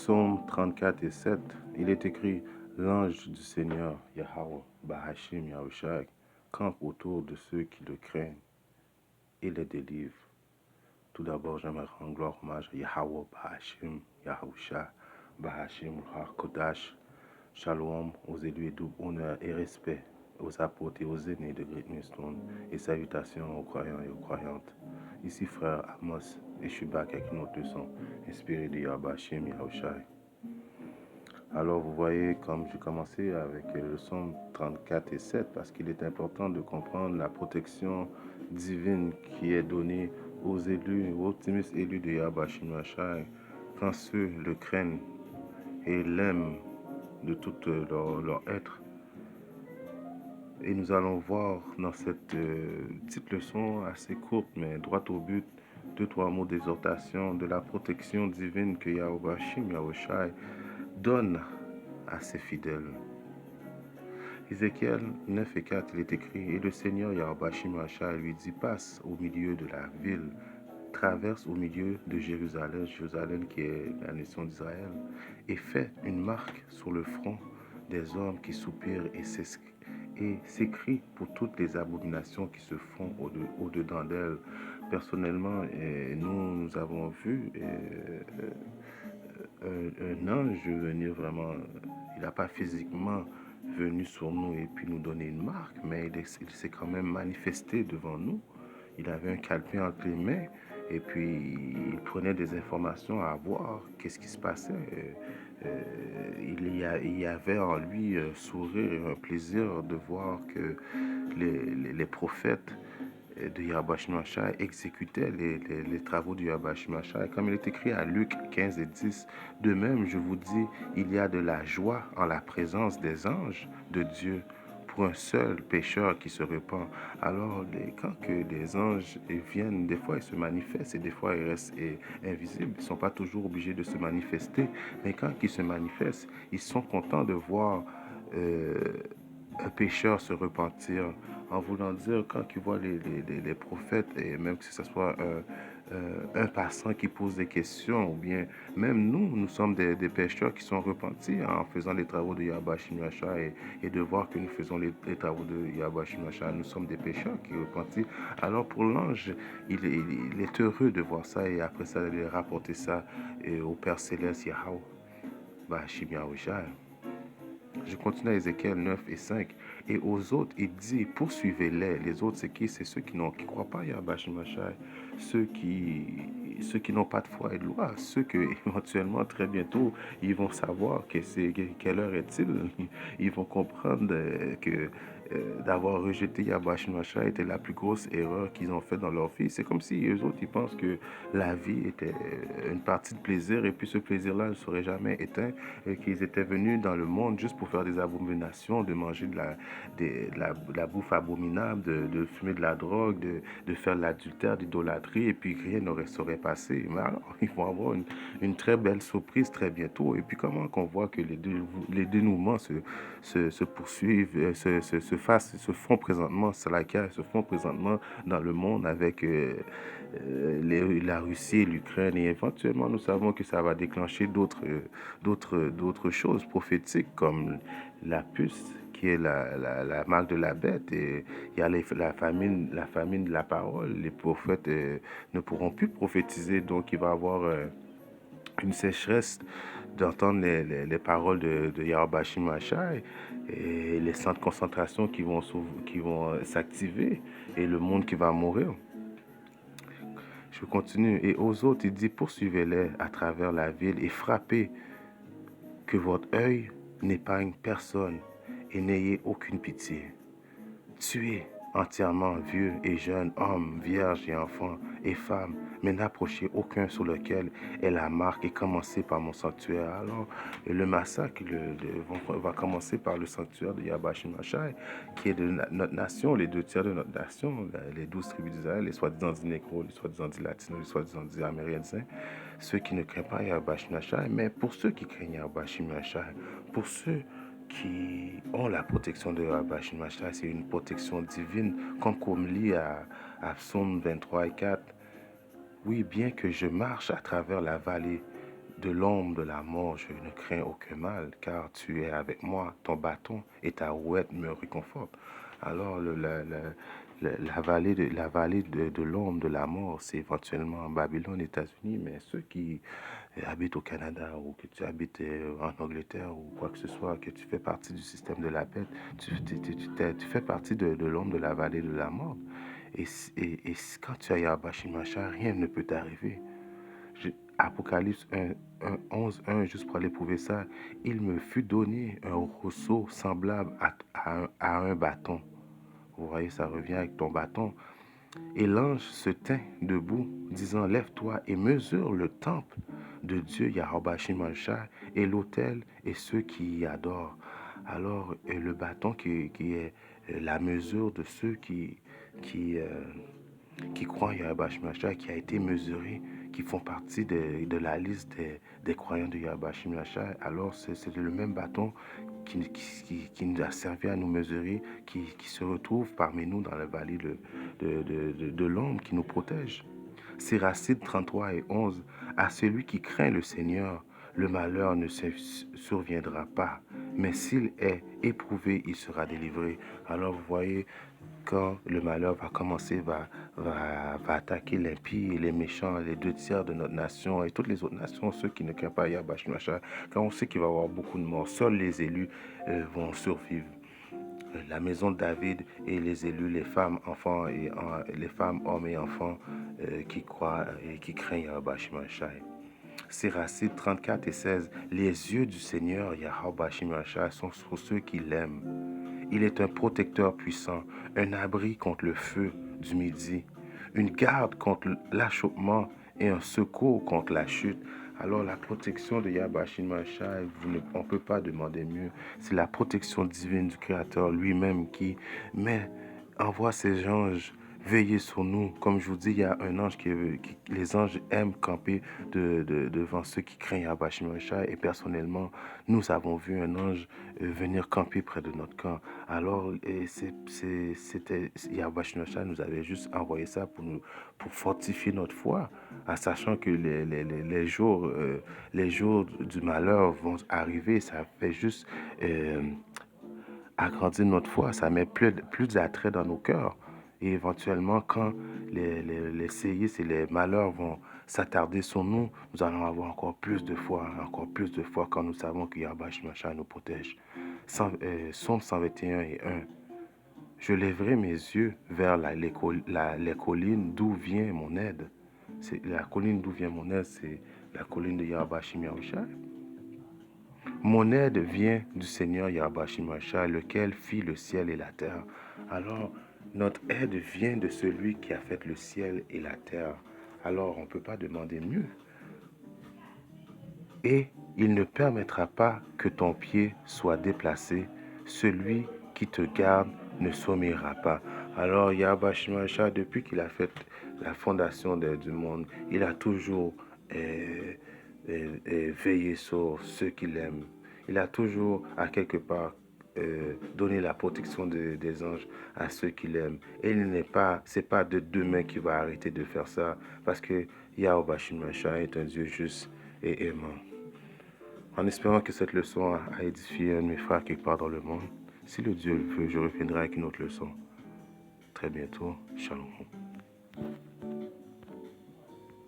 Psaume 34 et 7, il est écrit: L'ange du Seigneur, Yahweh, Bahashim, Yahushua, campe autour de ceux qui le craignent et les délivre. Tout d'abord, j'aimerais rendre gloire hommage à Yahweh, Bahashim, Yahushua, Bahashim, Kodash, Shalom aux élus et double honneur et respect aux apôtres et aux aînés de Great Millstone et salutations aux croyants et aux croyantes. Ici frère Amos et je suis back avec une autre leçon inspirée de Yahbashim Yahushua. Alors vous voyez, comme j'ai commencé avec le psaume 34 et 7, parce qu'il est important de comprendre la protection divine qui est donnée aux élus, aux optimistes élus de Yahbashim Yahushua, quand ceux le craignent et l'aiment de tout leur être. Et nous allons voir dans cette petite leçon assez courte, mais droite au but, 2-3 mots d'exhortation de la protection divine que Yahweh Yahushua donne à ses fidèles. Ézéchiel 9 et 4, il est écrit: Et le Seigneur Yahweh Yahushua lui dit: Passe au milieu de la ville, traverse au milieu de Jérusalem, Jérusalem qui est la nation d'Israël, et fais une marque sur le front des hommes qui soupirent et s'écrient pour toutes les abominations qui se font au-dedans d'elles. Personnellement, nous avons vu un ange venir vraiment, il n'a pas physiquement venu sur nous et puis nous donner une marque, mais il s'est quand même manifesté devant nous. Il avait un calepin entre les mains et puis il prenait des informations à voir qu'est-ce qui se passait. Il y avait en lui un sourire et un plaisir de voir que les prophètes de Yahweh Shemashai exécutaient les travaux de Yahweh Shemashai. Comme il est écrit à Luc 15 et 10, de même, je vous dis, il y a de la joie en la présence des anges de Dieu pour un seul pécheur qui se repent. Alors, quand que les anges viennent, des fois ils se manifestent et des fois ils restent invisibles. Ils ne sont pas toujours obligés de se manifester, mais quand ils se manifestent, ils sont contents de voir un pécheur se repentir. En voulant dire, quand ils voient les prophètes, et même que ce soit un passant qui pose des questions, ou bien même nous sommes des pécheurs qui sont repentis en faisant les travaux de Yahweh Shemashai et de voir que nous faisons les travaux de Yahweh Shemashai, nous sommes des pécheurs qui repentis. Alors pour l'ange, il est heureux de voir ça et après ça, de rapporter ça au Père Céleste Yahweh Bahashim Yahushua. Je continue à Ézéchiel 9 et 5. Et aux autres, il dit, poursuivez-les. Les autres, c'est qui? C'est ceux qui ne croient pas à Yahweh Shemashai, ceux qui n'ont pas de foi et de loi, ceux que éventuellement, très bientôt, ils vont savoir quelle heure est-il. Ils vont comprendre que d'avoir rejeté Yahweh Shemashai était la plus grosse erreur qu'ils ont faite dans leur vie. C'est comme si eux autres, ils pensent que la vie était une partie de plaisir et puis ce plaisir-là ne serait jamais éteint et qu'ils étaient venus dans le monde juste pour faire des abominations, de manger de la bouffe abominable, de fumer de la drogue, de faire de l'adultère, d'idolâtrie et puis rien n'aurait serait passé. Mais alors, ils vont avoir une très belle surprise très bientôt. Et puis comment qu'on voit que les dénouements se poursuivent, se font présentement, se font présentement dans le monde avec la Russie et l'Ukraine. Et éventuellement, nous savons que ça va déclencher d'autres choses prophétiques comme la puce qui est la marque de la bête. Et il y a la famine de la parole. Les prophètes ne pourront plus prophétiser, donc il va y avoir une sécheresse d'entendre les paroles de Yahweh Shemashai et les centres de concentration qui vont s'activer et le monde qui va mourir. Je continue. Et aux autres, il dit, poursuivez-les à travers la ville et frappez, que votre œil n'épargne personne et n'ayez aucune pitié. Tuez entièrement vieux et jeunes, hommes, vierges et enfants et femmes, mais n'approchez aucun sur lequel est la marque et commencez par mon sanctuaire. Alors, le massacre va commencer par le sanctuaire de Yahweh Shemashai, qui est de notre nation, les 2 tiers de notre nation, les 12 tribus d'Israël, les soi-disant dits négros, les soi-disant dits latinos, les soi-disant dits amérindiens, ceux qui ne craignent pas Yahweh Shemashai, mais pour ceux qui craignent Yahweh Shemashai, pour ceux qui ont la protection de Yahweh Shemashai, c'est une protection divine, comme on lit à Psaume 23 et 4. Oui, bien que je marche à travers la vallée de l'ombre de la mort, je ne crains aucun mal, car tu es avec moi, ton bâton et ta rouette me réconfortent. Alors, la vallée de l'ombre de la mort, c'est éventuellement en Babylone, États-Unis, mais ceux qui habitent au Canada ou que tu habites en Angleterre ou quoi que ce soit, que tu fais partie du système de la paix, tu fais partie de l'ombre de la vallée de la mort. Et quand tu as Yahweh Shimashah, rien ne peut t'arriver. Apocalypse 11, 1, juste pour aller prouver ça, il me fut donné un ressaut semblable à un bâton. Vous voyez, ça revient avec ton bâton. Et l'ange se tint debout, disant, lève-toi et mesure le temple de Dieu, Yahweh Shimashah, et l'autel et ceux qui y adorent. Alors, le bâton qui est la mesure de ceux qui, qui croient en Yahweh Shimashah, qui a été mesuré, qui font partie de la liste des croyants de Yahweh Shimashah. Alors, c'est le même bâton qui nous a servi à nous mesurer, qui se retrouve parmi nous dans la vallée de l'ombre, qui nous protège. Siracide 33 et 11, à celui qui craint le Seigneur, le malheur ne surviendra pas, mais s'il est éprouvé, il sera délivré. Alors vous voyez, quand le malheur va commencer, va attaquer l'impie et les méchants, les 2 tiers de notre nation et toutes les autres nations, ceux qui ne craignent pas Yahweh Shimashah, quand on sait qu'il va y avoir beaucoup de morts, seuls les élus vont survivre. La maison de David et les élus, les femmes, enfants et les femmes, hommes et enfants qui croient et qui craignent Yahweh Shimashah. Siracide 34 et 16, les yeux du Seigneur Yahweh Shimashah sont sur ceux qui l'aiment. Il est un protecteur puissant, un abri contre le feu du midi, une garde contre l'achoppement et un secours contre la chute. Alors la protection de Yahweh Shimashah, on ne peut pas demander mieux. C'est la protection divine du Créateur lui-même qui envoie ses anges veiller sur nous. Comme je vous dis, il y a un ange les anges aiment camper devant ceux qui craignent Yahweh Shimashah. Et personnellement, nous avons vu un ange venir camper près de notre camp. Alors, Yahweh Shimashah nous avait juste envoyé ça pour fortifier notre foi, en sachant que les jours du malheur vont arriver. Ça fait juste agrandir notre foi, ça met plus d'attrait dans nos cœurs. Et éventuellement, quand les séismes et les malheurs vont s'attarder sur nous, nous allons avoir encore plus de foi quand nous savons que Yahweh Shimashah nous protège. Psaume 121 et 1. Je lèverai mes yeux vers les collines d'où vient mon aide. La colline d'où vient mon aide, c'est la colline de Yahweh Shimashah. Mon aide vient du Seigneur Yahweh Shimashah, lequel fit le ciel et la terre. Alors, notre aide vient de celui qui a fait le ciel et la terre. Alors, on ne peut pas demander mieux. Et il ne permettra pas que ton pied soit déplacé. Celui qui te garde ne sommeillera pas. Alors, Yahweh Shimashah, depuis qu'il a fait la fondation du monde, il a toujours veillé sur ceux qu'il aime. Il a toujours, à quelque part, donné la protection des anges à ceux qu'il aime. Et c'est pas de demain qu'il va arrêter de faire ça, parce que Yahweh Shimashah est un Dieu juste et aimant. En espérant que cette leçon a édifié un de mes frères quelque part dans le monde, si le Dieu le veut, je reviendrai avec une autre leçon. Très bientôt. Shalom.